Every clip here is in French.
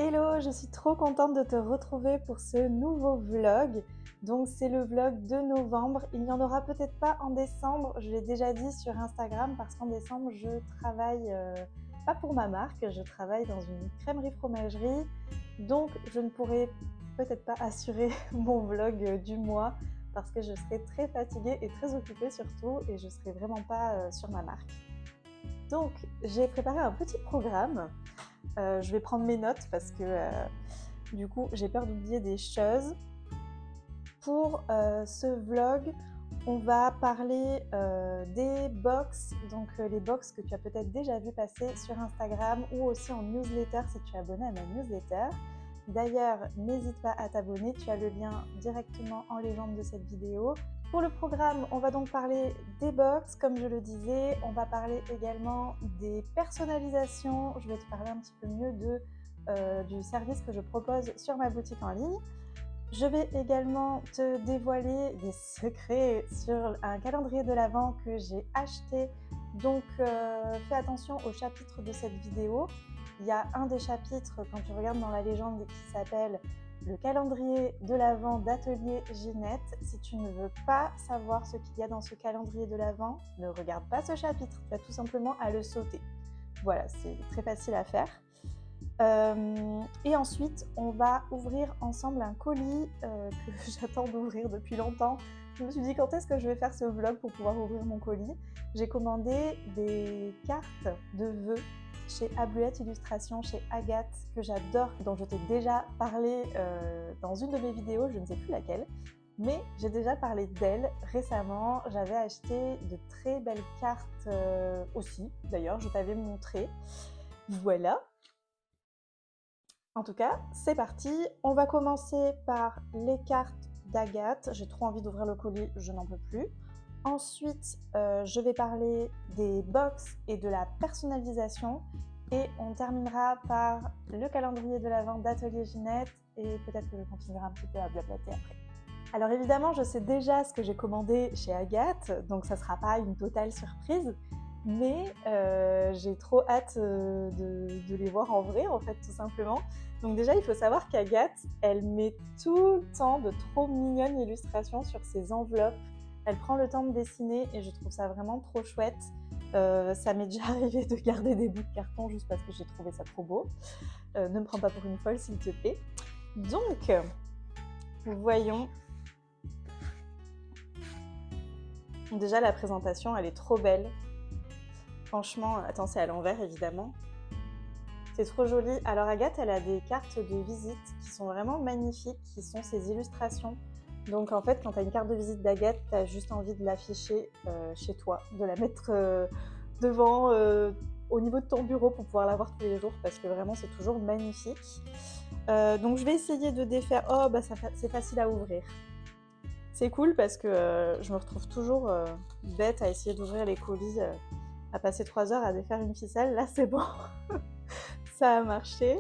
Hello, je suis trop contente de te retrouver pour ce nouveau vlog. Donc c'est le vlog de novembre. Il n'y en aura peut-être pas en décembre, je l'ai déjà dit sur Instagram, parce qu'en décembre je travaille pas pour ma marque, je travaille dans une crèmerie-fromagerie. Donc je ne pourrai peut-être pas assurer mon vlog du mois parce que je serai très fatiguée et très occupée surtout et je ne serai vraiment pas sur ma marque. Donc j'ai préparé un petit programme. Je vais prendre mes notes parce que du coup j'ai peur d'oublier des choses. Pour ce vlog, on va parler des box, donc les box que tu as peut-être déjà vu passer sur Instagram ou aussi en newsletter si tu es abonné à ma newsletter. D'ailleurs, n'hésite pas à t'abonner, tu as le lien directement en légende de cette vidéo. Pour le programme, on va donc parler des box, comme je le disais. On va parler également des personnalisations. Je vais te parler un petit peu mieux du service que je propose sur ma boutique en ligne. Je vais également te dévoiler des secrets sur un calendrier de l'Avent que j'ai acheté. Donc fais attention au chapitre de cette vidéo. Il y a un des chapitres, quand tu regardes dans la légende, qui s'appelle le calendrier de l'Avent d'Atelier Ginette. Si tu ne veux pas savoir ce qu'il y a dans ce calendrier de l'Avent, ne regarde pas ce chapitre, tu as tout simplement à le sauter. Voilà, c'est très facile à faire. Et ensuite, on va ouvrir ensemble un colis que j'attends d'ouvrir depuis longtemps. Je me suis dit quand est-ce que je vais faire ce vlog pour pouvoir ouvrir mon colis. J'ai commandé des cartes de vœux chez Abluette Illustration, chez Agathe, que j'adore, dont je t'ai déjà parlé dans une de mes vidéos, je ne sais plus laquelle. Mais j'ai déjà parlé d'elle récemment. J'avais acheté de très belles cartes aussi, d'ailleurs, je t'avais montré. Voilà. En tout cas, c'est parti. On va commencer par les cartes d'Agathe. J'ai trop envie d'ouvrir le colis, je n'en peux plus. Ensuite, je vais parler des box et de la personnalisation. Et on terminera par le calendrier de l'Avent d'Atelier Ginette. Et peut-être que je continuerai un petit peu à blablater après. Alors évidemment, je sais déjà ce que j'ai commandé chez Agathe, donc ça ne sera pas une totale surprise. Mais j'ai trop hâte de les voir en vrai, en fait, tout simplement. Donc déjà, il faut savoir qu'Agathe, elle met tout le temps de trop mignonnes illustrations sur ses enveloppes. Elle prend le temps de dessiner et je trouve ça vraiment trop chouette. Ça m'est déjà arrivé de garder des bouts de carton juste parce que j'ai trouvé ça trop beau. Ne me prends pas pour une folle, s'il te plaît. Donc, voyons. Déjà, la présentation, elle est trop belle. Franchement, attends, c'est à l'envers évidemment. C'est trop joli. Alors Agathe, elle a des cartes de visite qui sont vraiment magnifiques, qui sont ses illustrations. Donc en fait, quand tu as une carte de visite d'Agathe, tu as juste envie de l'afficher chez toi, de la mettre devant, au niveau de ton bureau pour pouvoir la voir tous les jours parce que vraiment, c'est toujours magnifique. Donc je vais essayer de défaire. Oh, bah c'est facile à ouvrir. C'est cool parce que je me retrouve toujours bête à essayer d'ouvrir les colis. À passer 3 heures à défaire une ficelle, là c'est bon, ça a marché.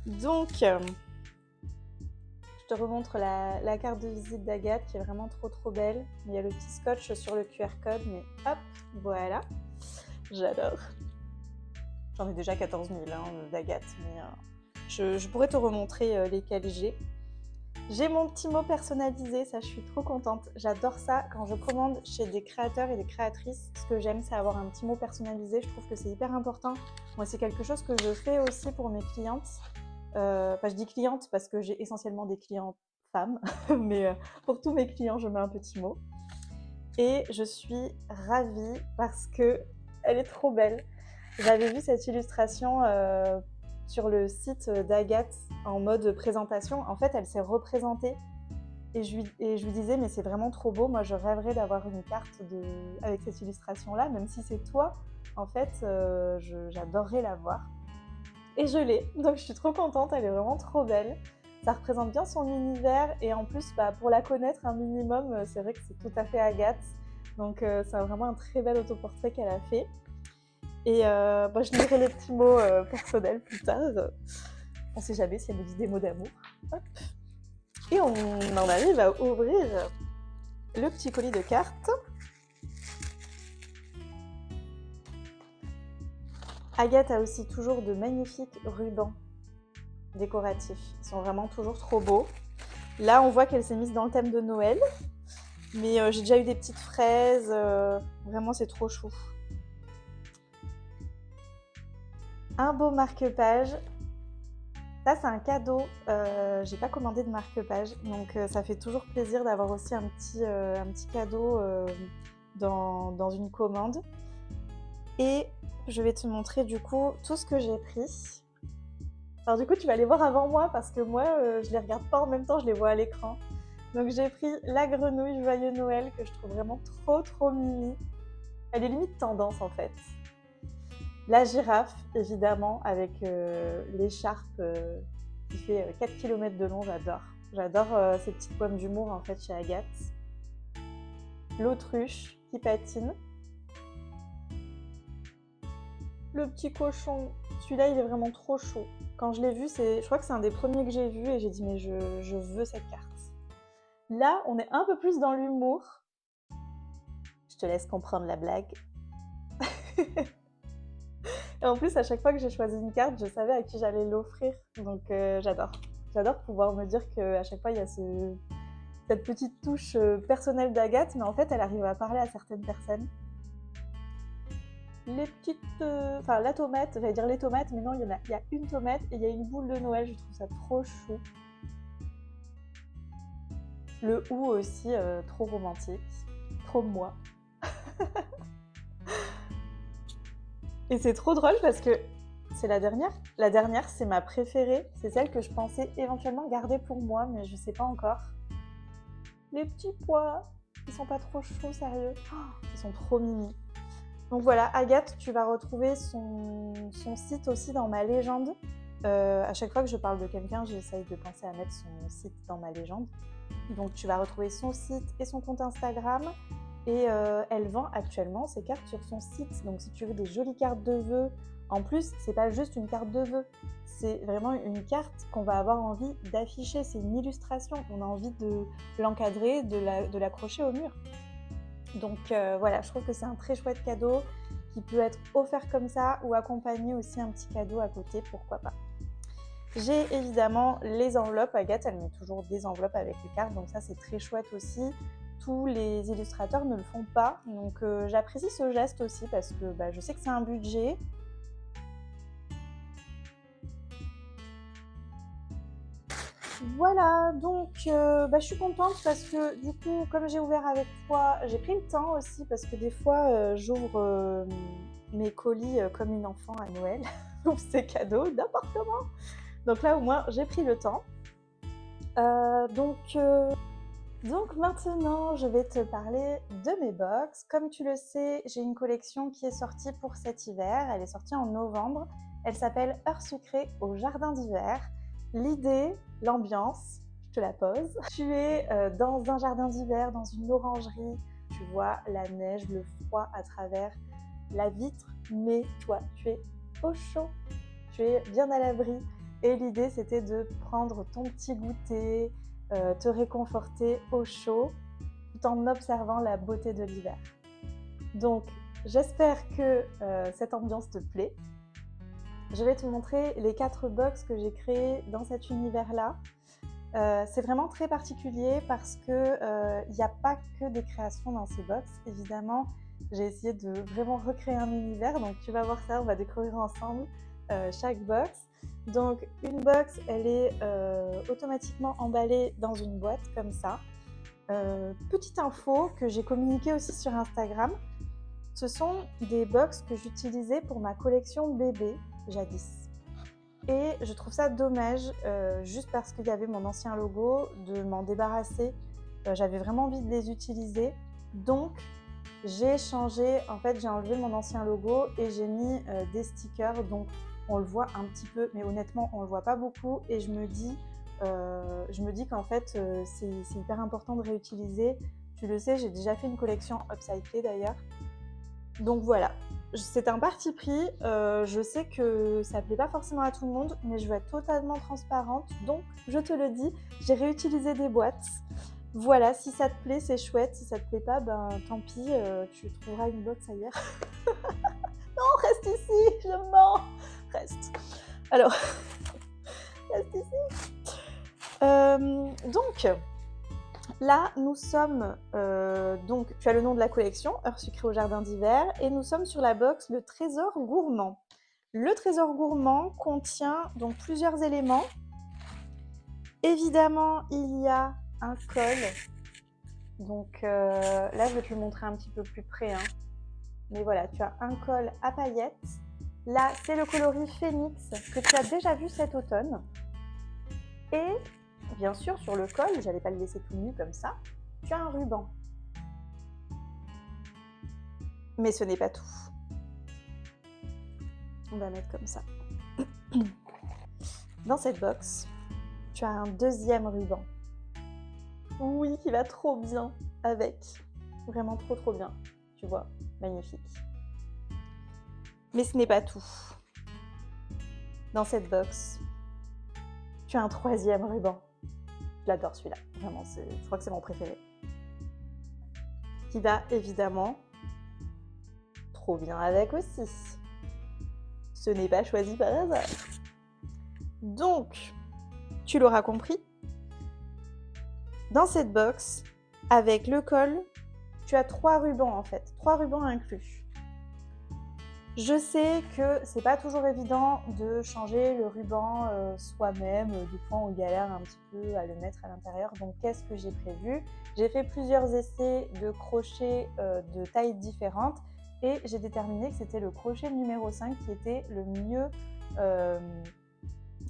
Donc, je te remontre la carte de visite d'Agathe qui est vraiment trop belle. Il y a le petit scotch sur le QR code, mais hop, voilà, j'adore. J'en ai déjà 14 000 d'Agathe, mais je pourrais te remontrer lesquels j'ai. J'ai mon petit mot personnalisé, ça je suis trop contente. J'adore ça quand je commande chez des créateurs et des créatrices. Ce que j'aime, c'est avoir un petit mot personnalisé. Je trouve que c'est hyper important. Moi, c'est quelque chose que je fais aussi pour mes clientes. Enfin, je dis clientes parce que j'ai essentiellement des clients femmes, mais pour tous mes clients, je mets un petit mot. Et je suis ravie parce que elle est trop belle. J'avais vu cette illustration sur le site d'Agathe en mode présentation. En fait, elle s'est représentée et je lui disais mais c'est vraiment trop beau, moi je rêverais d'avoir une carte avec cette illustration là, même si c'est toi, en fait j'adorerais la voir. Et je l'ai, donc je suis trop contente, elle est vraiment trop belle. Ça représente bien son univers et en plus pour la connaître un minimum, c'est vrai que c'est tout à fait Agathe. Donc c'est vraiment un très bel autoportrait qu'elle a fait. Et je lirai les petits mots personnels plus tard. On sait jamais si elle me dit des mots d'amour. Hop. Et on en arrive à ouvrir le petit colis de cartes. Agathe a aussi toujours de magnifiques rubans décoratifs. Ils sont vraiment toujours trop beaux. Là, on voit qu'elle s'est mise dans le thème de Noël. Mais j'ai déjà eu des petites fraises. Vraiment, c'est trop chou. Un beau marque-page. Ça, c'est un cadeau. J'ai pas commandé de marque-page. Donc, ça fait toujours plaisir d'avoir aussi un petit cadeau dans une commande. Et je vais te montrer du coup tout ce que j'ai pris. Alors du coup, tu vas les voir avant moi parce que moi, je les regarde pas en même temps, je les vois à l'écran. Donc j'ai pris la grenouille Joyeux Noël que je trouve vraiment trop mimi. Elle est limite tendance en fait. La girafe, évidemment, avec l'écharpe qui fait 4 km de long, j'adore. J'adore ces petites pommes d'humour en fait chez Agathe. L'autruche qui patine. Le petit cochon, celui-là il est vraiment trop chaud. Quand je l'ai vu, je crois que c'est un des premiers que j'ai vu et j'ai dit mais je veux cette carte. Là, on est un peu plus dans l'humour. Je te laisse comprendre la blague. Et en plus, à chaque fois que j'ai choisi une carte, je savais à qui j'allais l'offrir. Donc j'adore. J'adore pouvoir me dire qu'à chaque fois, il y a cette petite touche personnelle d'Agathe, mais en fait, elle arrive à parler à certaines personnes. Les petites... la tomate, j'allais dire les tomates, mais non, il y a une tomate et il y a une boule de Noël, je trouve ça trop chou. Le ou aussi, trop romantique, trop moi. Et c'est trop drôle parce que c'est la dernière. La dernière, c'est ma préférée. C'est celle que je pensais éventuellement garder pour moi, mais je sais pas encore. Les petits pois, ils sont pas trop chauds, sérieux. Oh, ils sont trop mimi. Donc voilà, Agathe, tu vas retrouver son site aussi dans ma légende. À chaque fois que je parle de quelqu'un, j'essaye de penser à mettre son site dans ma légende. Donc tu vas retrouver son site et son compte Instagram. Et elle vend actuellement ses cartes sur son site. Donc si tu veux des jolies cartes de vœux, en plus, c'est pas juste une carte de vœux. C'est vraiment une carte qu'on va avoir envie d'afficher. C'est une illustration. On a envie de l'encadrer, de l'accrocher au mur. Donc voilà, je trouve que c'est un très chouette cadeau qui peut être offert comme ça ou accompagner aussi un petit cadeau à côté, pourquoi pas. J'ai évidemment les enveloppes. Agathe, elle met toujours des enveloppes avec les cartes, donc ça c'est très chouette aussi. Tous les illustrateurs ne le font pas, donc j'apprécie ce geste aussi parce que je sais que c'est un budget. Voilà, donc je suis contente parce que du coup, comme j'ai ouvert avec toi, j'ai pris le temps aussi parce que des fois, j'ouvre mes colis comme une enfant à Noël, j'ouvre ses cadeaux n'importe comment. Donc là, au moins, j'ai pris le temps. Donc maintenant, je vais te parler de mes box. Comme tu le sais, j'ai une collection qui est sortie pour cet hiver. Elle est sortie en novembre. Elle s'appelle Heures sucrées au jardin d'hiver. L'idée, l'ambiance, je te la pose. Tu es dans un jardin d'hiver, dans une orangerie. Tu vois la neige, le froid à travers la vitre. Mais toi, tu es au chaud. Tu es bien à l'abri. Et l'idée, c'était de prendre ton petit goûter, te réconforter au chaud, tout en observant la beauté de l'hiver. Donc, j'espère que cette ambiance te plaît. Je vais te montrer les 4 box que j'ai créées dans cet univers-là. C'est vraiment très particulier parce que il n'y a pas que des créations dans ces box. Évidemment, j'ai essayé de vraiment recréer un univers, donc tu vas voir ça, on va découvrir ensemble chaque box. Donc une box, elle est automatiquement emballée dans une boîte comme ça. Petite info que j'ai communiquée aussi sur Instagram, ce sont des box que j'utilisais pour ma collection bébé jadis. Et je trouve ça dommage, juste parce qu'il y avait mon ancien logo, de m'en débarrasser. J'avais vraiment envie de les utiliser. Donc j'ai changé, en fait j'ai enlevé mon ancien logo et j'ai mis des stickers. Donc on le voit un petit peu, mais honnêtement on le voit pas beaucoup. Et je me dis qu'en fait c'est hyper important de réutiliser. Tu le sais, j'ai déjà fait une collection upcyclée d'ailleurs. Donc voilà, c'est un parti pris. Je sais que ça plaît pas forcément à tout le monde, mais je veux être totalement transparente. Donc je te le dis, j'ai réutilisé des boîtes. Voilà, si ça te plaît, c'est chouette. Si ça te plaît pas, ben tant pis, tu trouveras une box ailleurs. Non, reste ici, je mens. Reste. Alors, reste Donc, là, nous sommes, donc tu as le nom de la collection, Heures sucrées au jardin d'hiver, et nous sommes sur la box Le Trésor gourmand. Le Trésor gourmand contient donc plusieurs éléments. Évidemment, il y a un col. Donc là, je vais te le montrer un petit peu plus près, hein. Mais voilà, tu as un col à paillettes. Là, c'est le coloris Phoenix que tu as déjà vu cet automne. Et bien sûr, sur le col, j'allais pas le laisser tout nu comme ça, tu as un ruban. Mais ce n'est pas tout. On va mettre comme ça. Dans cette box, tu as un deuxième ruban. Oui, qui va trop bien avec. Vraiment trop bien. Tu vois, magnifique. Mais ce n'est pas tout. Dans cette box, tu as un troisième ruban. Je l'adore celui-là. Vraiment, je crois que c'est mon préféré. Qui va évidemment trop bien avec aussi. Ce n'est pas choisi par hasard. Donc, tu l'auras compris, dans cette box, avec le col, tu as 3 rubans en fait, 3 rubans inclus. Je sais que c'est pas toujours évident de changer le ruban soi-même, des fois on galère un petit peu à le mettre à l'intérieur, donc qu'est-ce que j'ai prévu? J'ai fait plusieurs essais de crochets de tailles différentes et j'ai déterminé que c'était le crochet numéro 5 qui était le mieux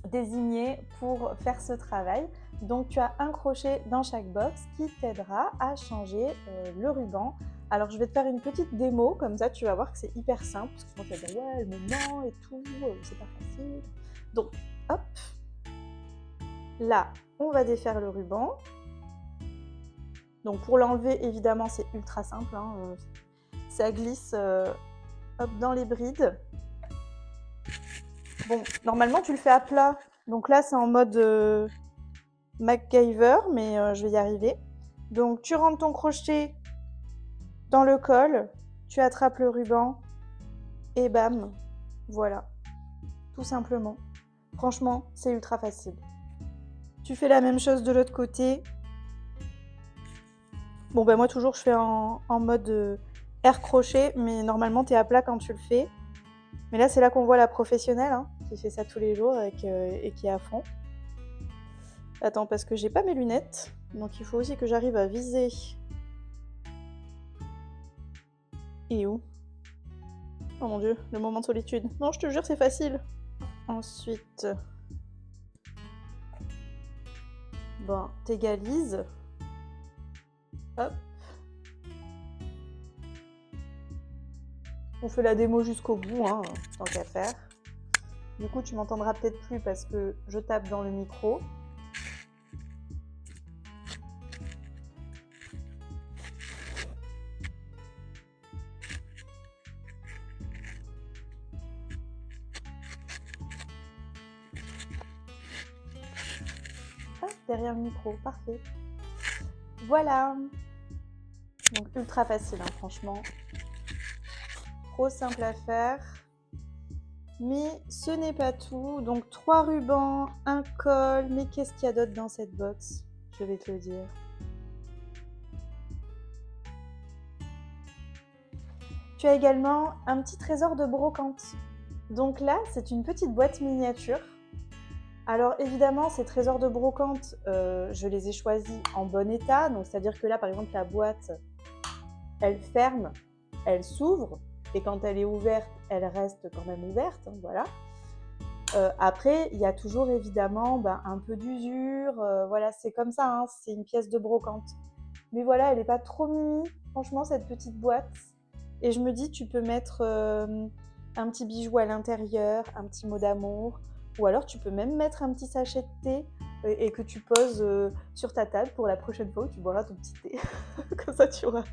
désigné pour faire ce travail. Donc tu as un crochet dans chaque box qui t'aidera à changer le ruban. Alors je vais te faire une petite démo, comme ça tu vas voir que c'est hyper simple, parce que sinon tu vas dire ouais le moment et tout, c'est pas facile. Donc hop, là on va défaire le ruban. Donc pour l'enlever évidemment c'est ultra simple, hein, ça glisse hop, dans les brides. Bon, normalement tu le fais à plat, donc là c'est en mode MacGyver, mais je vais y arriver. Donc tu rentres ton crochet dans le col, tu attrapes le ruban et bam, voilà, tout simplement. Franchement, c'est ultra facile. Tu fais la même chose de l'autre côté. Bon ben moi toujours je fais en mode air crochet, mais normalement tu es à plat quand tu le fais. Mais là c'est là qu'on voit la professionnelle hein, qui fait ça tous les jours et qui est à fond. Attends, parce que j'ai pas mes lunettes, donc il faut aussi que j'arrive à viser. Et où? Oh mon dieu, le moment de solitude. Non, je te jure, c'est facile. Ensuite, bon, t'égalises. Hop. On fait la démo jusqu'au bout, hein, tant qu'à faire. Du coup, tu m'entendras peut-être plus parce que je tape dans le micro. Ah, derrière le micro, parfait. Voilà. Donc ultra facile, hein, franchement. Trop simple à faire. Mais ce n'est pas tout. Donc 3 rubans, un col. Mais qu'est-ce qu'il y a d'autre dans cette box? Je vais te le dire. Tu as également un petit trésor de brocante. Donc là, c'est une petite boîte miniature. Alors évidemment, ces trésors de brocante, je les ai choisis en bon état. Donc c'est-à-dire que là, par exemple, la boîte, elle ferme, elle s'ouvre. Et quand elle est ouverte, elle reste quand même ouverte. Voilà. Après, il y a toujours évidemment un peu d'usure. Voilà, c'est comme ça, hein, c'est une pièce de brocante. Mais voilà, elle n'est pas trop mimi, franchement, cette petite boîte. Et je me dis, tu peux mettre un petit bijou à l'intérieur, un petit mot d'amour, ou alors tu peux même mettre un petit sachet de thé et que tu poses sur ta table pour la prochaine fois où tu boiras ton petit thé. Comme ça, tu auras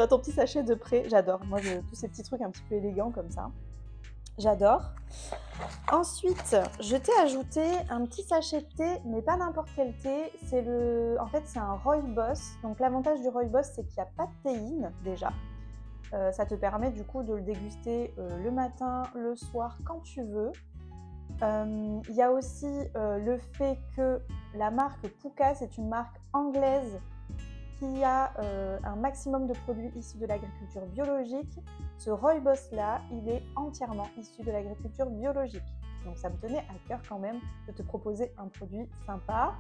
ton petit sachet de près. J'adore, moi, tous ces petits trucs un petit peu élégants comme ça. J'adore. Ensuite, je t'ai ajouté un petit sachet de thé, mais pas n'importe quel thé. En fait, c'est un Rooibos. Donc l'avantage du Rooibos, c'est qu'il n'y a pas de théine déjà. Ça te permet du coup de le déguster le matin, le soir, quand tu veux. Il y a aussi le fait que la marque Pooka, c'est une marque anglaise qui a un maximum de produits issus de l'agriculture biologique. Ce rooibos là, il est entièrement issu de l'agriculture biologique. Donc ça me tenait à cœur quand même de te proposer un produit sympa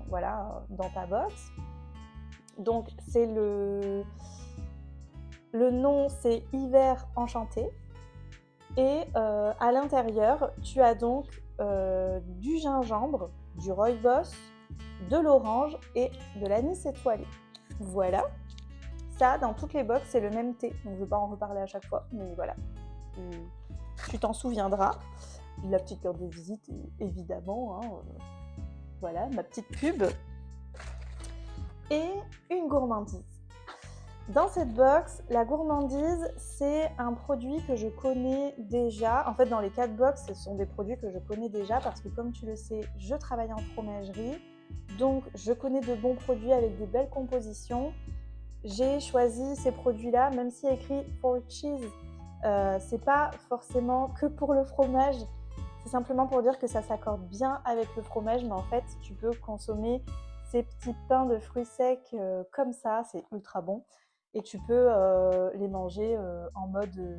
voilà, dans ta box. Donc c'est le nom, c'est Hiver Enchanté. Et à l'intérieur, tu as donc du gingembre, du rooibos, de l'orange et de l'anis étoilé. Voilà. Ça, dans toutes les box, c'est le même thé. Donc, je ne vais pas en reparler à chaque fois, mais voilà. Tu t'en souviendras. La petite carte de visite, évidemment. Hein, voilà, ma petite pub. Et une gourmandise. Dans cette box, la gourmandise, c'est un produit que je connais déjà. En fait, dans les 4 box, ce sont des produits que je connais déjà parce que, comme tu le sais, je travaille en fromagerie. Donc, je connais de bons produits avec des belles compositions. J'ai choisi ces produits-là, même s'il y a écrit for cheese. C'est pas forcément que pour le fromage. C'est simplement pour dire que ça s'accorde bien avec le fromage. Mais en fait, tu peux consommer ces petits pains de fruits secs comme ça. C'est ultra bon. Et tu peux les manger en mode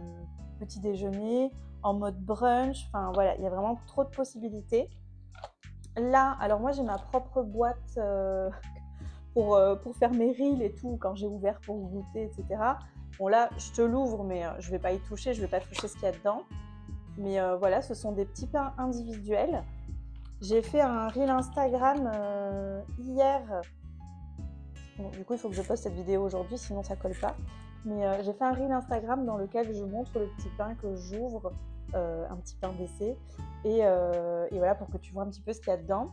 petit déjeuner, en mode brunch. Enfin voilà, il y a vraiment trop de possibilités. Là, alors moi j'ai ma propre boîte pour faire mes reels et tout, quand j'ai ouvert pour goûter, etc. Bon là, je te l'ouvre, mais je vais pas y toucher, je vais pas toucher ce qu'il y a dedans. Mais voilà, ce sont des petits pains individuels. J'ai fait un reel Instagram hier. Bon, du coup, il faut que je poste cette vidéo aujourd'hui, sinon ça colle pas. Mais j'ai fait un reel Instagram dans lequel je montre le petit pain que j'ouvre, un petit pain d'essai. Et voilà, pour que tu vois un petit peu ce qu'il y a dedans.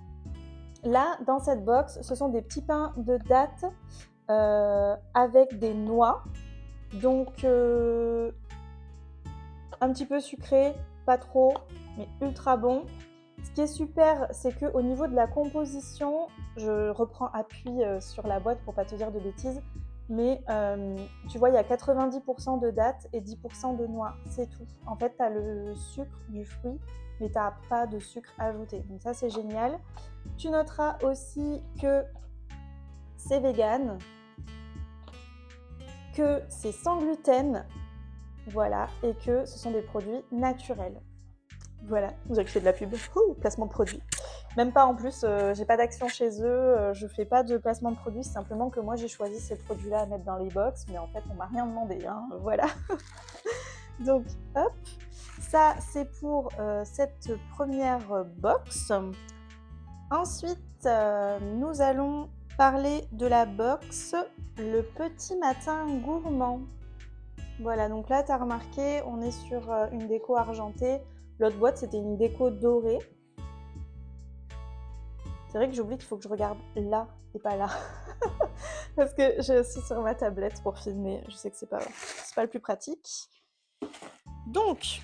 Là, dans cette box, ce sont des petits pains de dattes avec des noix. Donc, un petit peu sucré, pas trop, mais ultra bon. Ce qui est super, c'est qu'au niveau de la composition, je reprends appui sur la boîte pour pas te dire de bêtises, mais tu vois, il y a 90% de dattes et 10% de noix, c'est tout. En fait, tu as le sucre du fruit, mais tu n'as pas de sucre ajouté. Donc ça, c'est génial. Tu noteras aussi que c'est vegan, que c'est sans gluten, voilà, et que ce sont des produits naturels. Voilà, vous avez fait de la pub. Ouh, placement de produit. Même pas en plus, j'ai pas d'action chez eux, je fais pas de placement de produit, c'est simplement que moi j'ai choisi ces produits-là à mettre dans les box, mais en fait on m'a rien demandé, hein, voilà. Donc hop, ça c'est pour cette première box. Ensuite, nous allons parler de la box Le Petit Matin Gourmand. Voilà, donc là tu as remarqué, on est sur une déco argentée. L'autre boîte, c'était une déco dorée. C'est vrai que j'oublie qu'il faut que je regarde là et pas là. Parce que je suis sur ma tablette pour filmer. Je sais que c'est pas le plus pratique. Donc,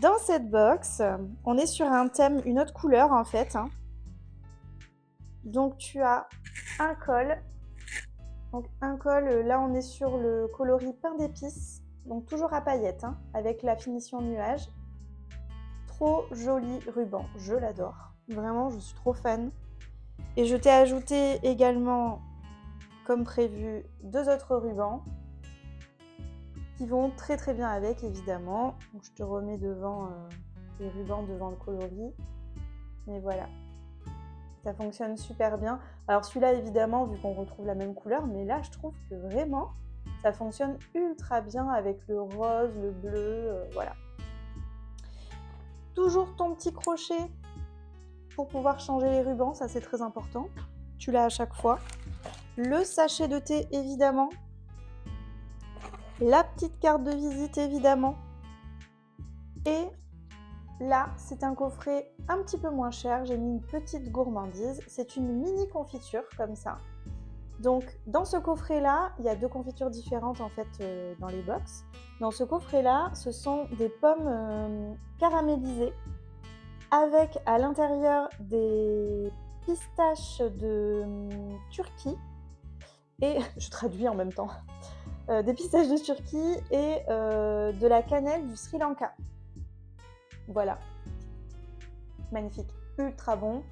dans cette box, on est sur un thème, une autre couleur en fait. Hein. Donc, tu as un col. Donc, un col, là, on est sur le coloris pain d'épices. Donc, toujours à paillettes, hein, avec la finition nuage. Trop joli ruban, je l'adore. Vraiment, je suis trop fan. Et je t'ai ajouté également, comme prévu, 2 autres rubans qui vont très très bien avec, évidemment. Donc, je te remets devant les rubans devant le coloris. Mais voilà, ça fonctionne super bien. Alors celui-là, évidemment, vu qu'on retrouve la même couleur, mais là, je trouve que vraiment, ça fonctionne ultra bien avec le rose, le bleu, voilà. Toujours ton petit crochet pour pouvoir changer les rubans, ça c'est très important. Tu l'as à chaque fois. Le sachet de thé, évidemment. La petite carte de visite, évidemment. Et là, c'est un coffret un petit peu moins cher. J'ai mis une petite gourmandise. C'est une mini confiture, comme ça. Donc, dans ce coffret-là, il y a 2 confitures différentes, en fait, dans les box. Dans ce coffret-là, ce sont des pommes caramélisées avec à l'intérieur des pistaches de Turquie et je traduis en même temps des pistaches de Turquie et de la cannelle du Sri Lanka. Voilà, magnifique, ultra bon.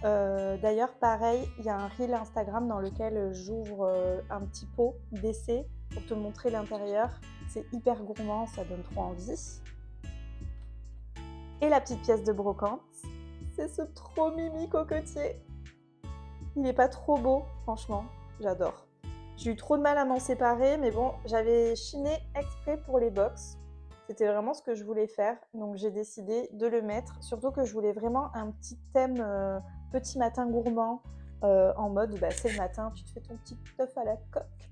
D'ailleurs, pareil, il y a un reel Instagram dans lequel j'ouvre un petit pot d'essai pour te montrer l'intérieur. C'est hyper gourmand, ça donne trop envie. Et la petite pièce de brocante, c'est ce trop mimi cocotier. Il n'est pas trop beau, franchement, j'adore. J'ai eu trop de mal à m'en séparer, mais bon, j'avais chiné exprès pour les box. C'était vraiment ce que je voulais faire, donc j'ai décidé de le mettre. Surtout que je voulais vraiment un petit thème petit matin gourmand, en mode c'est le matin, tu te fais ton petit œuf à la coque.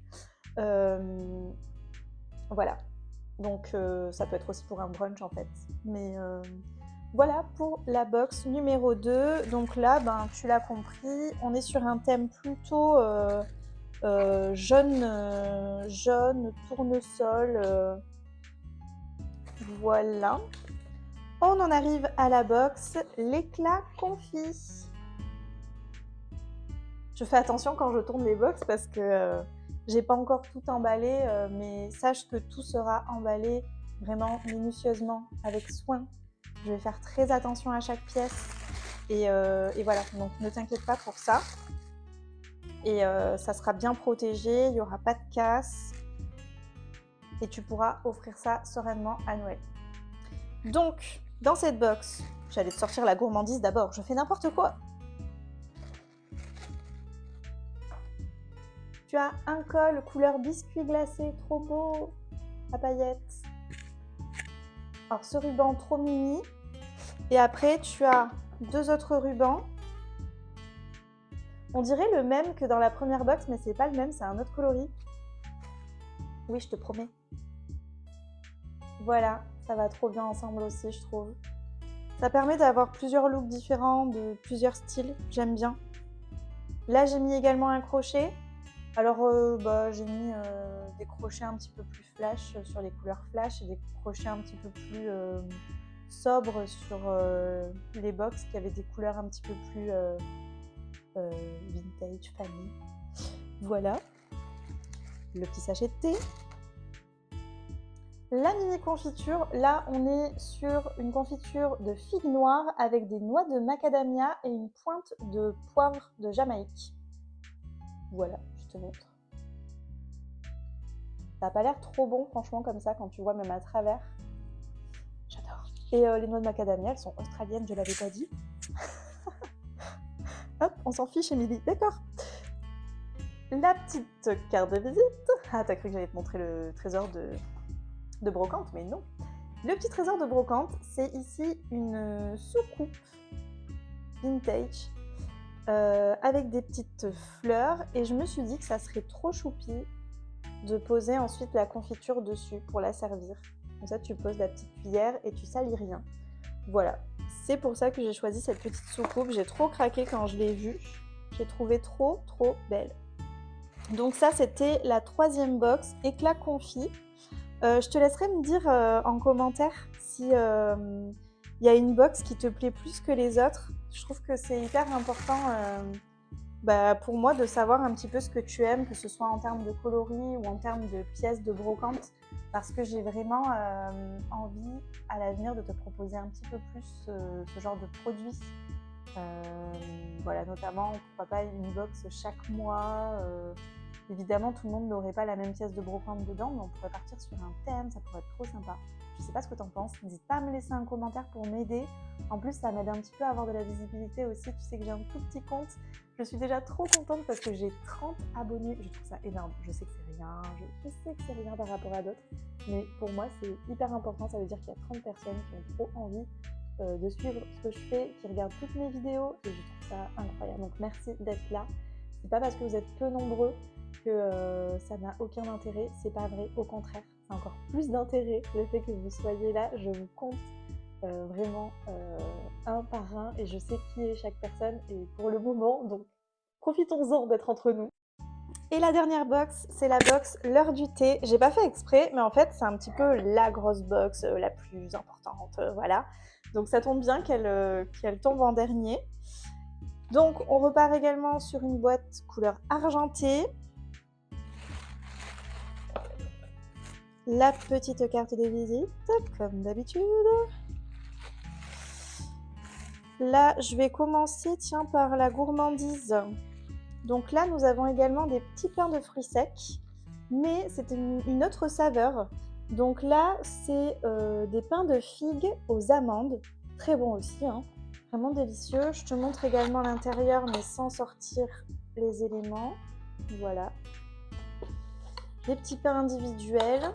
Voilà, donc ça peut être aussi pour un brunch en fait. Mais voilà pour la box numéro 2. Donc là, tu l'as compris, on est sur un thème plutôt jaune, tournesol. Voilà. On en arrive à la box, l'éclat confit. Je fais attention quand je tourne les box parce que j'ai pas encore tout emballé, mais sache que tout sera emballé vraiment minutieusement, avec soin. Je vais faire très attention à chaque pièce et voilà, donc ne t'inquiète pas pour ça. Et ça sera bien protégé, il n'y aura pas de casse et tu pourras offrir ça sereinement à Noël. Donc, dans cette box, j'allais te sortir la gourmandise d'abord, je fais n'importe quoi. Tu as un col couleur biscuit glacé, trop beau, à paillettes. Alors ce ruban trop mini. Et après, tu as 2 autres rubans. On dirait le même que dans la première box, mais c'est pas le même, c'est un autre coloris. Oui, je te promets. Voilà, ça va trop bien ensemble aussi, je trouve. Ça permet d'avoir plusieurs looks différents, de plusieurs styles, j'aime bien. Là, j'ai mis également un crochet. Alors, j'ai mis des crochets un petit peu plus flash sur les couleurs flash et des crochets un petit peu plus sobres sur les box qui avaient des couleurs un petit peu plus vintage, famille. Voilà, le petit sachet de thé. La mini confiture, là on est sur une confiture de figues noires avec des noix de macadamia et une pointe de poivre de Jamaïque. Voilà, je te montre. Ça n'a pas l'air trop bon franchement comme ça quand tu vois même à travers. J'adore. Et les noix de macadamia, elles sont australiennes, je l'avais pas dit. Hop, on s'en fiche Émilie, d'accord. La petite carte de visite. Ah, t'as cru que j'allais te montrer le trésor de brocante, mais non. Le petit trésor de brocante, c'est ici une soucoupe vintage avec des petites fleurs et je me suis dit que ça serait trop choupi de poser ensuite la confiture dessus pour la servir. Comme ça, tu poses la petite cuillère et tu salis rien. Voilà, c'est pour ça que j'ai choisi cette petite soucoupe. J'ai trop craqué quand je l'ai vue. J'ai trouvé trop belle. Donc ça, c'était la 3e box, éclat confit. Je te laisserai me dire en commentaire si y a une box qui te plaît plus que les autres. Je trouve que c'est hyper important pour moi de savoir un petit peu ce que tu aimes, que ce soit en termes de coloris ou en termes de pièces de brocante, parce que j'ai vraiment envie à l'avenir de te proposer un petit peu plus ce genre de produits. Voilà, notamment, pourquoi pas une box chaque mois. Évidemment, tout le monde n'aurait pas la même pièce de brocante dedans, mais on pourrait partir sur un thème, ça pourrait être trop sympa. Je sais pas ce que t'en penses, n'hésite pas à me laisser un commentaire pour m'aider. En plus, ça m'aide un petit peu à avoir de la visibilité aussi. Tu sais que j'ai un tout petit compte. Je suis déjà trop contente parce que j'ai 30 abonnés. Je trouve ça énorme. Je sais que c'est rien, je sais que c'est rien par rapport à d'autres. Mais pour moi, c'est hyper important. Ça veut dire qu'il y a 30 personnes qui ont trop envie de suivre ce que je fais, qui regardent toutes mes vidéos. Et je trouve ça incroyable. Donc merci d'être là. C'est pas parce que vous êtes peu nombreux que ça n'a aucun intérêt, c'est pas vrai, au contraire, c'est encore plus d'intérêt le fait que vous soyez là. Je vous compte vraiment un par un et je sais qui est chaque personne et pour le moment, donc profitons-en d'être entre nous. Et la dernière box, c'est la box l'heure du thé. J'ai pas fait exprès, mais en fait c'est un petit peu la grosse box, la plus importante, voilà. Donc ça tombe bien qu'elle tombe en dernier. Donc on repart également sur une boîte couleur argentée. La petite carte de visite, comme d'habitude. Là, je vais commencer, tiens, par la gourmandise. Donc là, nous avons également des petits pains de fruits secs, mais c'est une autre saveur. Donc là, c'est des pains de figues aux amandes. Très bon aussi, hein. Vraiment délicieux. Je te montre également l'intérieur, mais sans sortir les éléments. Voilà. Des petits pains individuels.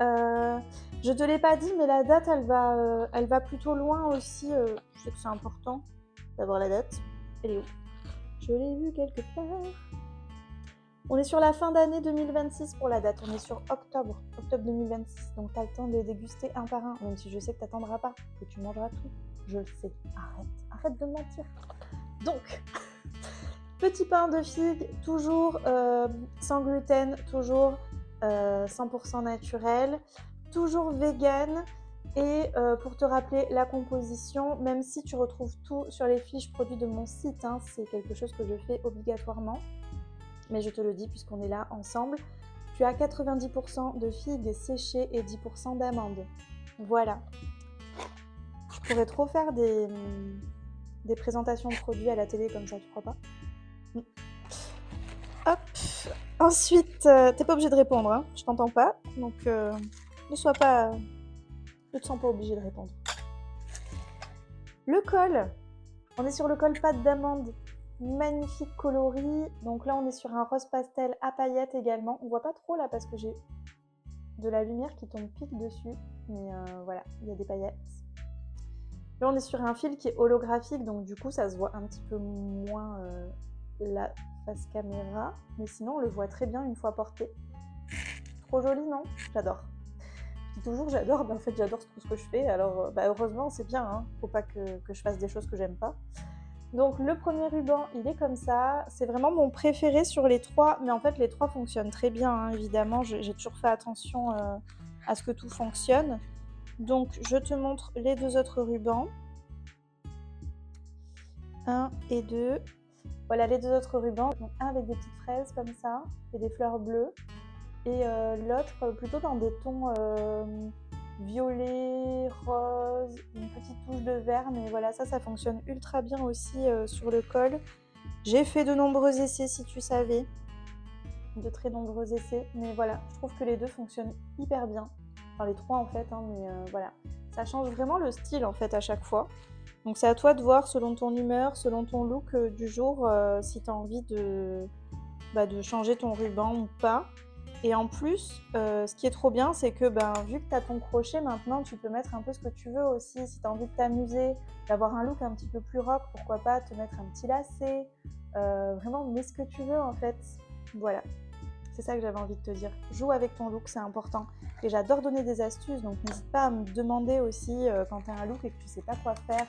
Je ne te l'ai pas dit, mais la date, elle va plutôt loin aussi. Je sais que c'est important d'avoir la date. Elle est où? Je l'ai vue quelque part. On est sur la fin d'année 2026 pour la date. On est sur octobre 2026. Donc, tu as le temps de les déguster un par un. Même si je sais que tu n'attendras pas, que tu mangeras tout. Je le sais. Arrête de mentir. Donc, petit pain de figue, toujours sans gluten, toujours 100% naturel, toujours vegan. Et pour te rappeler la composition, même si tu retrouves tout sur les fiches produits de mon site, hein, c'est quelque chose que je fais obligatoirement, mais je te le dis puisqu'on est là ensemble, tu as 90% de figues séchées et 10% d'amandes. Voilà. Je pourrais trop faire des présentations de produits à la télé comme ça, tu crois pas? Hop. Ensuite, t'es pas obligé de répondre, hein, je t'entends pas, donc ne te sens pas obligé de répondre. Le col, on est sur le col pâte d'amande, magnifique coloris. Donc là, on est sur un rose pastel à paillettes également. On voit pas trop là parce que j'ai de la lumière qui tombe pile dessus, mais voilà, il y a des paillettes. Là, on est sur un fil qui est holographique, donc du coup, ça se voit un petit peu moins la face caméra, mais sinon, on le voit très bien une fois porté. Trop joli, non? J'adore. Je dis toujours j'adore, mais en fait j'adore tout ce que je fais, alors heureusement c'est bien, hein. Faut pas que je fasse des choses que j'aime pas. Donc le premier ruban il est comme ça, c'est vraiment mon préféré sur les trois, mais en fait les trois fonctionnent très bien, hein, évidemment, j'ai toujours fait attention à ce que tout fonctionne. Donc je te montre les deux autres rubans. 1 et 2. Voilà les deux autres rubans, donc un avec des petites fraises comme ça, et des fleurs bleues. Et l'autre plutôt dans des tons violet, rose, une petite touche de vert, mais voilà, ça fonctionne ultra bien aussi sur le col. J'ai fait de nombreux essais, si tu savais, de très nombreux essais, mais voilà, je trouve que les deux fonctionnent hyper bien, enfin les trois en fait, hein, mais voilà, ça change vraiment le style en fait à chaque fois. Donc c'est à toi de voir selon ton humeur, selon ton look du jour, si tu as envie de changer ton ruban ou pas. Et en plus, ce qui est trop bien, c'est que vu que tu as ton crochet, maintenant tu peux mettre un peu ce que tu veux aussi. Si tu as envie de t'amuser, d'avoir un look un petit peu plus rock, pourquoi pas te mettre un petit lacet. Vraiment, mets ce que tu veux en fait. Voilà, c'est ça que j'avais envie de te dire. Joue avec ton look, c'est important. Et j'adore donner des astuces, donc n'hésite pas à me demander aussi quand tu as un look et que tu sais pas quoi faire,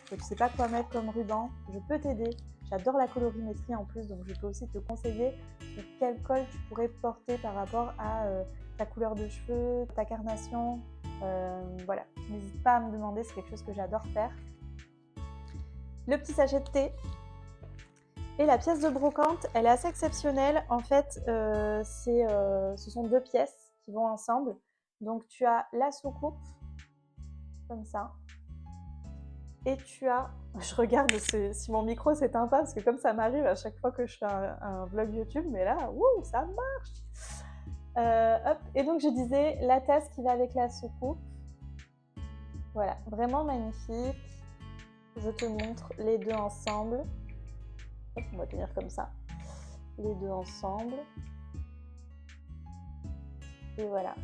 que tu sais pas quoi mettre comme ruban, je peux t'aider. J'adore la colorimétrie en plus, donc je peux aussi te conseiller sur quel col tu pourrais porter par rapport à ta couleur de cheveux, ta carnation. Voilà, n'hésite pas à me demander, c'est quelque chose que j'adore faire. Le petit sachet de thé et la pièce de brocante, elle est assez exceptionnelle. En fait, ce sont deux pièces qui vont ensemble. Donc tu as la soucoupe, comme ça. Et tu as, je regarde si mon micro s'éteint pas, parce que comme ça m'arrive à chaque fois que je fais un vlog YouTube, mais là, wouh, ça marche. Hop. Et donc je disais, la tasse qui va avec la soucoupe. Voilà, vraiment magnifique. Je te montre les deux ensemble. Hop, on va tenir comme ça. Les deux ensemble. Et voilà.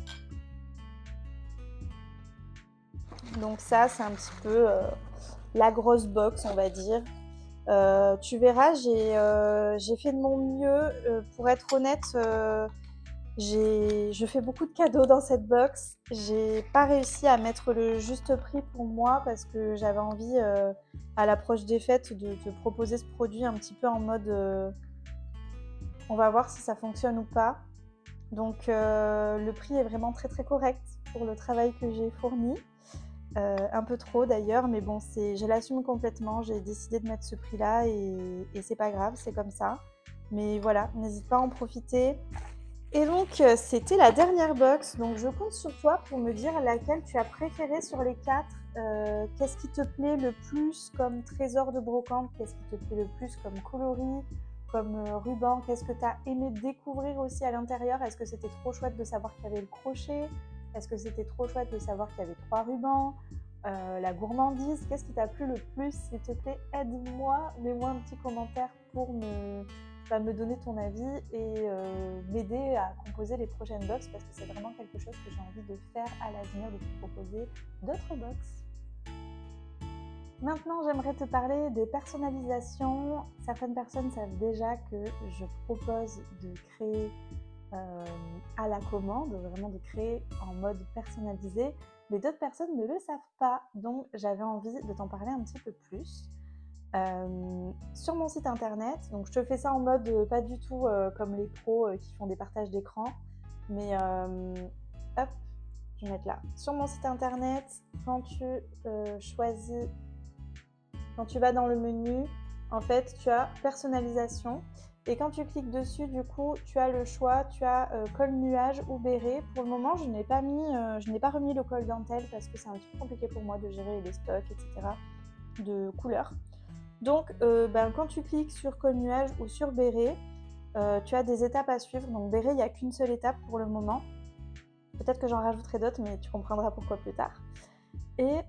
Donc ça, c'est un petit peu la grosse box, on va dire. Tu verras, j'ai fait de mon mieux. Pour être honnête, je fais beaucoup de cadeaux dans cette box. J'ai pas réussi à mettre le juste prix pour moi parce que j'avais envie, à l'approche des fêtes, de te proposer ce produit un petit peu en mode on va voir si ça fonctionne ou pas. Donc le prix est vraiment très très correct pour le travail que j'ai fourni. Un peu trop d'ailleurs, mais bon, je l'assume complètement. J'ai décidé de mettre ce prix-là et c'est pas grave, c'est comme ça. Mais voilà, n'hésite pas à en profiter. Et donc, c'était la dernière box, donc je compte sur toi pour me dire laquelle tu as préférée sur les 4. Qu'est-ce qui te plaît le plus comme trésor de brocante? Qu'est-ce qui te plaît le plus comme coloris, comme ruban? Qu'est-ce que tu as aimé découvrir aussi à l'intérieur? Est-ce que c'était trop chouette de savoir qu'il y avait le crochet? Est-ce que c'était trop chouette de savoir qu'il y avait 3 rubans? La gourmandise, qu'est-ce qui t'a plu le plus? S'il te plaît, aide-moi, mets-moi un petit commentaire pour me donner ton avis et m'aider à composer les prochaines box parce que c'est vraiment quelque chose que j'ai envie de faire à l'avenir, de te proposer d'autres box. Maintenant, j'aimerais te parler des personnalisations. Certaines personnes savent déjà que je propose de créer à la commande, vraiment de créer en mode personnalisé, mais d'autres personnes ne le savent pas, donc j'avais envie de t'en parler un petit peu plus. Sur mon site internet, donc je te fais ça en mode pas du tout comme les pros qui font des partages d'écran, mais hop, je vais mettre là. Sur mon site internet, quand tu choisis, quand tu vas dans le menu, en fait, tu as personnalisation. Et quand tu cliques dessus, du coup, tu as le choix, tu as col nuage ou béret. Pour le moment, je n'ai pas remis le col dentelle parce que c'est un petit peu compliqué pour moi de gérer les stocks, etc. de couleurs. Donc, quand tu cliques sur col nuage ou sur béret, tu as des étapes à suivre. Donc béret, il n'y a qu'une seule étape pour le moment. Peut-être que j'en rajouterai d'autres, mais tu comprendras pourquoi plus tard. Et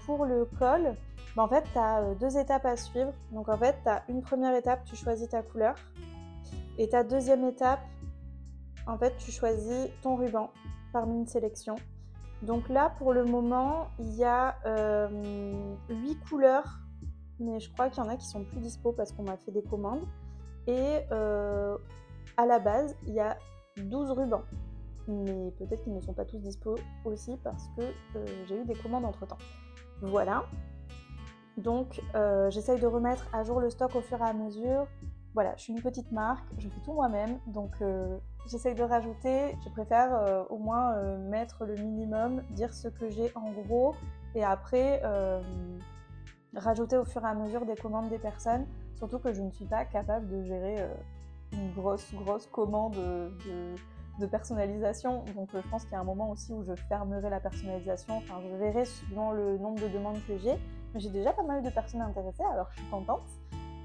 pour le col, en fait, tu as 2 étapes à suivre. Donc en fait, tu as une première étape, tu choisis ta couleur. Et ta deuxième étape, en fait, tu choisis ton ruban parmi une sélection. Donc là, pour le moment, il y a 8 couleurs, mais je crois qu'il y en a qui sont plus dispo parce qu'on m'a fait des commandes. Et à la base, il y a 12 rubans. Mais peut-être qu'ils ne sont pas tous dispo aussi parce que j'ai eu des commandes entre-temps. Voilà. Donc, j'essaye de remettre à jour le stock au fur et à mesure. Voilà, je suis une petite marque, je fais tout moi-même, donc j'essaye de rajouter. Je préfère au moins mettre le minimum, dire ce que j'ai en gros, et après rajouter au fur et à mesure des commandes des personnes. Surtout que je ne suis pas capable de gérer une grosse commande de personnalisation. Donc je pense qu'il y a un moment aussi où je fermerai la personnalisation. Enfin, je verrai suivant le nombre de demandes que j'ai. Mais j'ai déjà pas mal de personnes intéressées, alors je suis contente.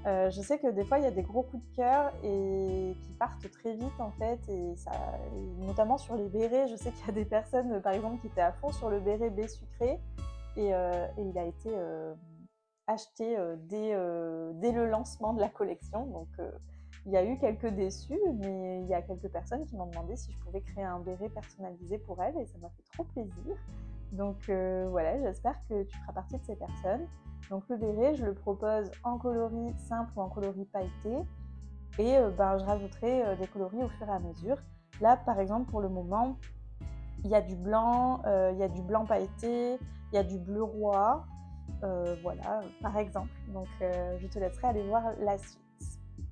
Je sais que des fois il y a des gros coups de cœur et qui partent très vite en fait, et notamment sur les bérets. Je sais qu'il y a des personnes par exemple qui étaient à fond sur le béret baie sucré et il a été acheté dès le lancement de la collection. Donc il y a eu quelques déçus, mais il y a quelques personnes qui m'ont demandé si je pouvais créer un béret personnalisé pour elles et ça m'a fait trop plaisir. Donc voilà, j'espère que tu feras partie de ces personnes. Donc le béret, je le propose en coloris simple ou en coloris pailleté et je rajouterai des coloris au fur et à mesure. Là, par exemple, pour le moment, il y a du blanc pailleté, il y a du bleu roi, voilà, par exemple. Donc je te laisserai aller voir la suite.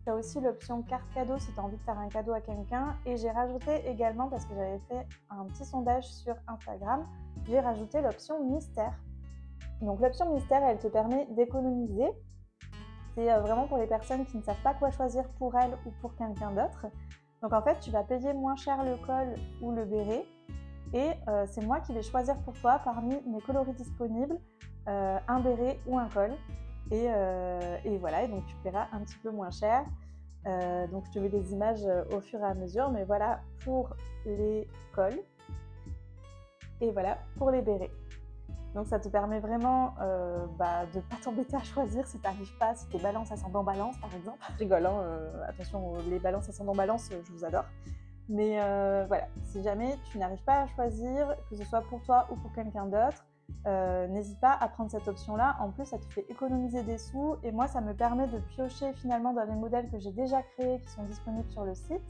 Tu as aussi l'option carte cadeau si tu as envie de faire un cadeau à quelqu'un. Et j'ai rajouté également, parce que j'avais fait un petit sondage sur Instagram, j'ai rajouté l'option mystère. Donc l'option mystère, elle te permet d'économiser. C'est vraiment pour les personnes qui ne savent pas quoi choisir pour elles ou pour quelqu'un d'autre. Donc en fait, tu vas payer moins cher le col ou le béret. Et c'est moi qui vais choisir pour toi parmi mes coloris disponibles un béret ou un col. Et voilà, et donc tu paieras un petit peu moins cher. Donc je te mets des images au fur et à mesure, mais voilà pour les cols et voilà pour les bérets. Donc ça te permet vraiment de ne pas t'embêter à choisir si tu n'arrives pas, si tes balances ascendant balance par exemple. Je rigole, hein, attention, les balances ascendant balance, je vous adore. Mais voilà, si jamais tu n'arrives pas à choisir, que ce soit pour toi ou pour quelqu'un d'autre, n'hésite pas à prendre cette option-là. En plus, ça te fait économiser des sous et moi, ça me permet de piocher finalement dans les modèles que j'ai déjà créés qui sont disponibles sur le site.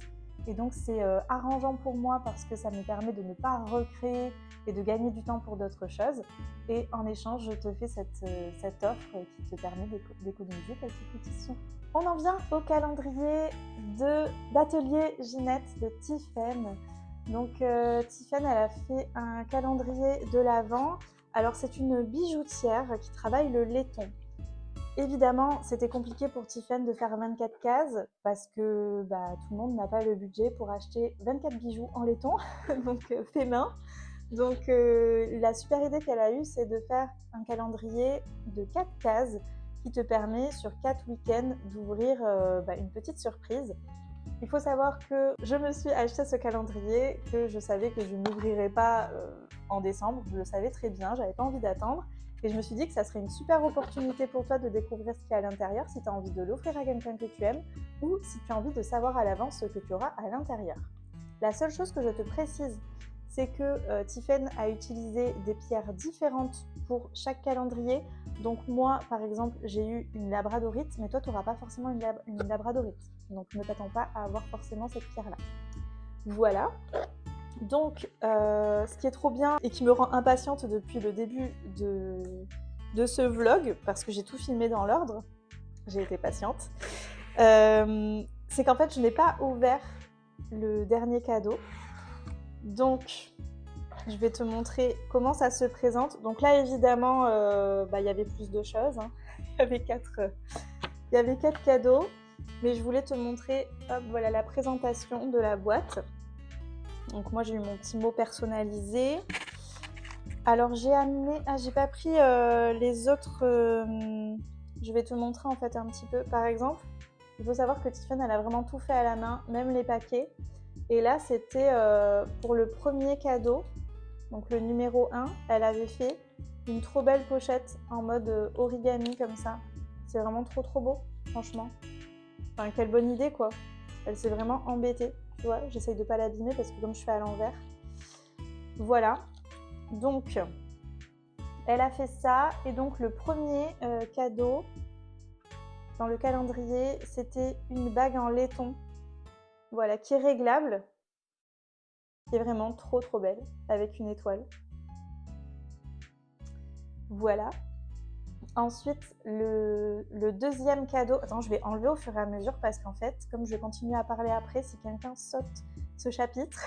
Et donc, c'est arrangeant pour moi parce que ça me permet de ne pas recréer et de gagner du temps pour d'autres choses. Et en échange, je te fais cette offre qui te permet d'économiser quelques petits sous. On en vient au calendrier d'atelier Ginette de Tiffen. Donc Tiffen, elle a fait un calendrier de l'Avent. Alors c'est une bijoutière qui travaille le laiton. Évidemment, c'était compliqué pour Tiffen de faire 24 cases parce que tout le monde n'a pas le budget pour acheter 24 bijoux en laiton, donc fait main. Donc la super idée qu'elle a eue, c'est de faire un calendrier de 4 cases qui te permet sur 4 week-ends d'ouvrir une petite surprise. Il faut savoir que je me suis acheté ce calendrier, que je savais que je n'ouvrirais pas en décembre, je le savais très bien, j'avais pas envie d'attendre. Et je me suis dit que ça serait une super opportunité pour toi de découvrir ce qu'il y a à l'intérieur si tu as envie de l'offrir à quelqu'un que tu aimes ou si tu as envie de savoir à l'avance ce que tu auras à l'intérieur. La seule chose que je te précise, c'est que Tiffen a utilisé des pierres différentes pour chaque calendrier. Donc moi, par exemple, j'ai eu une labradorite, mais toi, tu n'auras pas forcément une labradorite. Donc ne t'attends pas à avoir forcément cette pierre-là. Voilà. Donc, ce qui est trop bien et qui me rend impatiente depuis le début de ce vlog, parce que j'ai tout filmé dans l'ordre, j'ai été patiente, c'est qu'en fait, je n'ai pas ouvert le dernier cadeau. Donc, je vais te montrer comment ça se présente. Donc là, évidemment, il y avait plus de choses. Hein. Il y avait 4 cadeaux, mais je voulais te montrer voilà, la présentation de la boîte. Donc moi j'ai eu mon petit mot personnalisé. Alors j'ai amené, j'ai pas pris les autres. Je vais te montrer en fait un petit peu. Par exemple, il faut savoir que Tiffen elle a vraiment tout fait à la main, même les paquets. Et là c'était pour le premier cadeau, donc le numéro 1, elle avait fait une trop belle pochette en mode origami comme ça. C'est vraiment trop beau, franchement. Enfin quelle bonne idée quoi. Elle s'est vraiment embêtée. Tu vois, j'essaye de pas l'abîmer parce que comme je fais à l'envers. Voilà. Donc, elle a fait ça. Et donc, le premier cadeau dans le calendrier, c'était une bague en laiton. Voilà, qui est réglable. Qui est vraiment trop belle. Avec une étoile. Voilà. Ensuite, le deuxième cadeau... Attends, je vais enlever au fur et à mesure parce qu'en fait, comme je vais continuer à parler après, si quelqu'un saute ce chapitre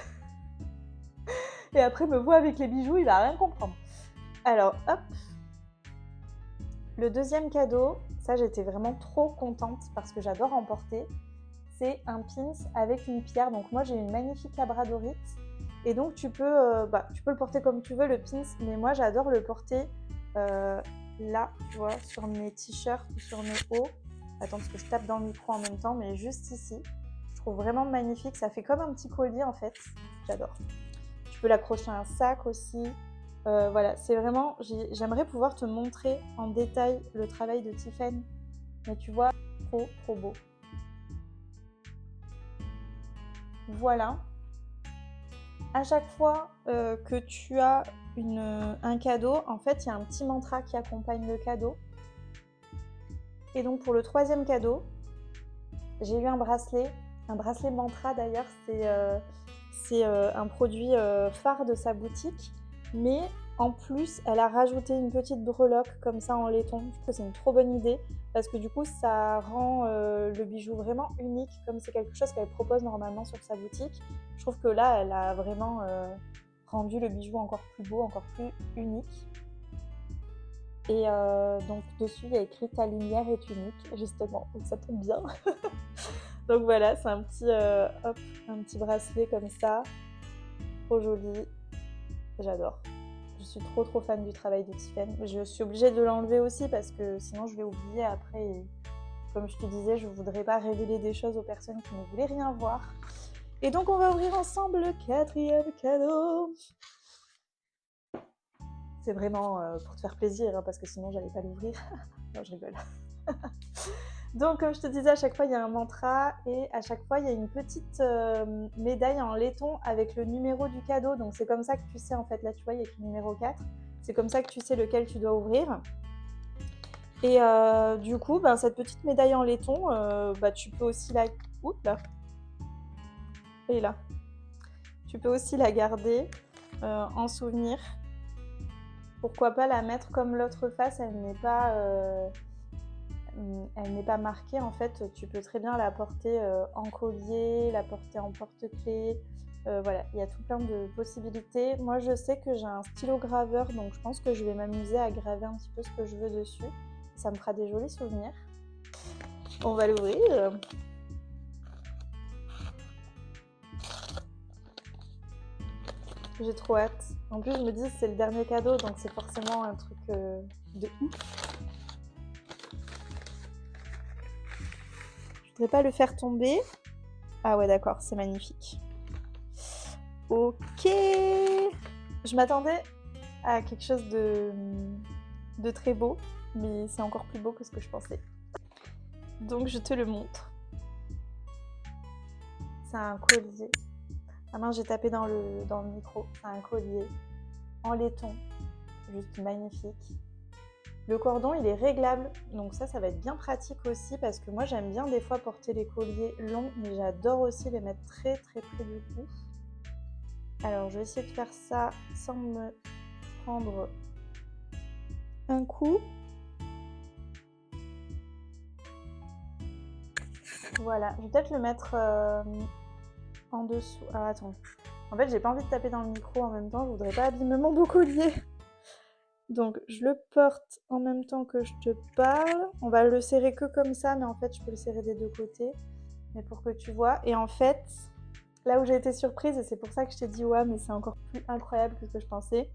et après me voit avec les bijoux, il va rien comprendre. Alors, hop. Le deuxième cadeau, ça j'étais vraiment trop contente parce que j'adore en porter. C'est un pins avec une pierre. Donc moi j'ai une magnifique labradorite. Et donc tu peux le porter comme tu veux le pins, mais moi j'adore le porter là, tu vois, sur mes t-shirts ou sur mes hauts. Attends, parce que je tape dans le micro en même temps, mais juste ici. Je trouve vraiment magnifique. Ça fait comme un petit collier en fait. J'adore. Tu peux l'accrocher à un sac aussi. Voilà, c'est vraiment... J'aimerais pouvoir te montrer en détail le travail de Tiffen. Mais tu vois, trop beau. Voilà. À chaque fois que tu as un cadeau, en fait, il y a un petit mantra qui accompagne le cadeau. Et donc, pour le troisième cadeau, j'ai eu un bracelet mantra d'ailleurs. C'est un produit phare de sa boutique. Mais en plus, elle a rajouté une petite breloque comme ça en laiton. Je trouve que c'est une trop bonne idée parce que du coup, ça rend le bijou vraiment unique comme c'est quelque chose qu'elle propose normalement sur sa boutique. Je trouve que là, elle a vraiment rendu le bijou encore plus beau, encore plus unique. Et donc dessus, il y a écrit « Ta lumière est unique », justement. Donc ça tombe bien. Donc voilà, c'est un petit bracelet comme ça. Trop joli. J'adore. Je suis trop fan du travail de Tiffen. Je suis obligée de l'enlever aussi parce que sinon je vais oublier après. Et comme je te disais, je ne voudrais pas révéler des choses aux personnes qui ne voulaient rien voir. Et donc on va ouvrir ensemble le quatrième cadeau. C'est vraiment pour te faire plaisir hein, parce que sinon j'allais pas l'ouvrir. Non, je rigole. Donc comme je te disais, à chaque fois il y a un mantra et à chaque fois il y a une petite médaille en laiton avec le numéro du cadeau. Donc c'est comme ça que tu sais en fait, là tu vois il y a écrit numéro 4. C'est comme ça que tu sais lequel tu dois ouvrir. Et du coup, cette petite médaille en laiton, tu peux aussi la... Oups là. Et là. Tu peux aussi la garder en souvenir. Pourquoi pas la mettre comme l'autre face, elle n'est pas marquée en fait, tu peux très bien la porter en collier, la porter en porte-clés, voilà, il y a tout plein de possibilités. Moi je sais que j'ai un stylo graveur donc je pense que je vais m'amuser à graver un petit peu ce que je veux dessus. ça me fera des jolis souvenirs. On va l'ouvrir. J'ai trop hâte. En plus, je me dis c'est le dernier cadeau, donc c'est forcément un truc de ouf. Je voudrais pas le faire tomber. Ah ouais, d'accord, c'est magnifique. Ok. Je m'attendais à quelque chose de très beau, mais c'est encore plus beau que ce que je pensais. Donc je te le montre. C'est un collier. Ah mince, j'ai tapé dans le micro. C'est un collier en laiton, juste magnifique. Le cordon, il est réglable, donc ça va être bien pratique aussi parce que moi j'aime bien des fois porter les colliers longs, mais j'adore aussi les mettre très très près du cou. Alors je vais essayer de faire ça sans me prendre un coup. Voilà, je vais peut-être le mettre en dessous. Ah attends, en fait j'ai pas envie de taper dans le micro en même temps, je voudrais pas abîmer mon beau collier. Donc je le porte en même temps que je te parle. On va le serrer que comme ça, mais en fait je peux le serrer des deux côtés. Mais pour que tu vois. Et en fait, là où j'ai été surprise, et c'est pour ça que je t'ai dit ouais, mais c'est encore plus incroyable que ce que je pensais,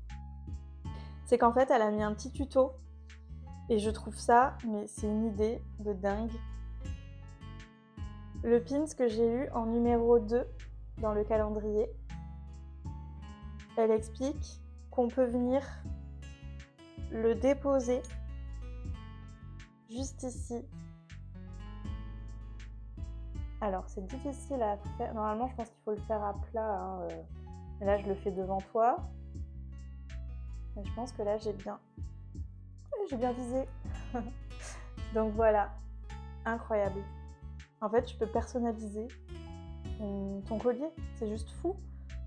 c'est qu'en fait elle a mis un petit tuto. Et je trouve ça, mais c'est une idée de dingue. Le pins que j'ai eu en numéro 2 dans le calendrier, elle explique qu'on peut venir le déposer juste ici. Alors c'est difficile à faire, normalement je pense qu'il faut le faire à plat, hein. Mais là je le fais devant toi. Mais je pense que là j'ai bien visé. Donc voilà, incroyable. En fait tu peux personnaliser ton collier, c'est juste fou.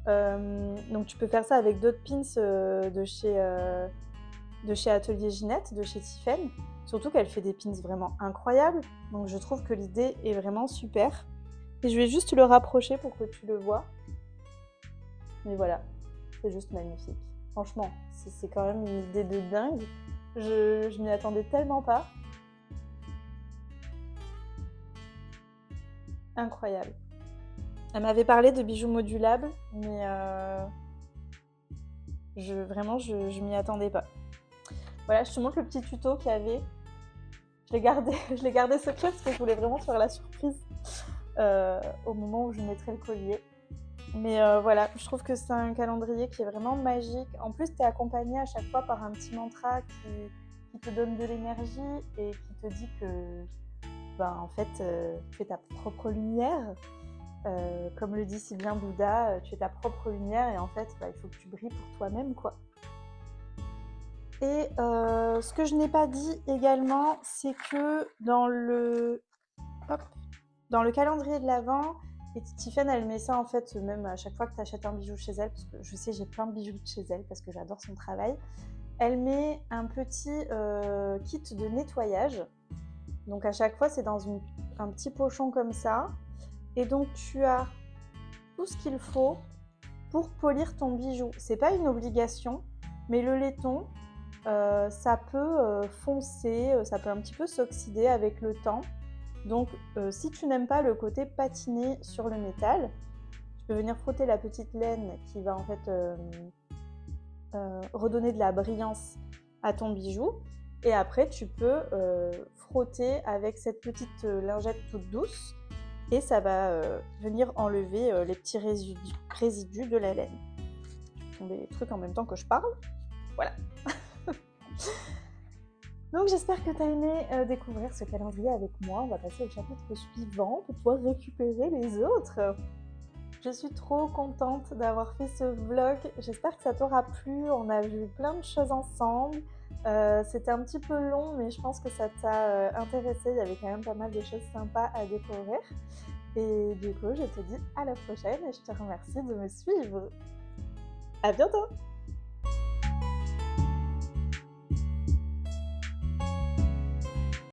Donc tu peux faire ça avec d'autres pins de chez Atelier Ginette, de chez Tiffen. Surtout qu'elle fait des pins vraiment incroyables. Donc je trouve que l'idée est vraiment super. Et je vais juste le rapprocher pour que tu le vois. Mais voilà, c'est juste magnifique. Franchement, c'est quand même une idée de dingue. Je m'y attendais tellement pas. Incroyable. Elle m'avait parlé de bijoux modulables, mais vraiment, je m'y attendais pas. Voilà, je te montre le petit tuto qu'il y avait. Je l'ai gardé secret parce que je voulais vraiment faire la surprise au moment où je mettrai le collier. Mais voilà, je trouve que c'est un calendrier qui est vraiment magique. En plus, tu es accompagné à chaque fois par un petit mantra qui te donne de l'énergie et qui te dit que en fait, tu es ta propre lumière. Comme le dit si bien Bouddha, tu es ta propre lumière et en fait, il faut que tu brilles pour toi-même, quoi. Et ce que je n'ai pas dit également, c'est que dans le calendrier de l'Avent, et Tiffen, elle met ça en fait, même à chaque fois que tu achètes un bijou chez elle, parce que je sais, j'ai plein de bijoux de chez elle, parce que j'adore son travail, elle met un petit kit de nettoyage. Donc à chaque fois, c'est dans un petit pochon comme ça. Et donc tu as tout ce qu'il faut pour polir ton bijou. C'est pas une obligation, mais le laiton, ça peut foncer, ça peut un petit peu s'oxyder avec le temps. Donc si tu n'aimes pas le côté patiné sur le métal, tu peux venir frotter la petite laine qui va en fait redonner de la brillance à ton bijou. Et après tu peux frotter avec cette petite lingette toute douce et ça va venir enlever les petits résidus de la laine. Ce sont des trucs en même temps que je parle. Voilà. Donc j'espère que tu as aimé découvrir ce calendrier avec moi. On va passer au chapitre suivant pour pouvoir récupérer les autres. Je suis trop contente d'avoir fait ce vlog. J'espère que ça t'aura plu. On a vu plein de choses ensemble. C'était un petit peu long, mais je pense que ça t'a intéressé. Il y avait quand même pas mal de choses sympas à découvrir. Et du coup, je te dis à la prochaine et je te remercie de me suivre. À bientôt!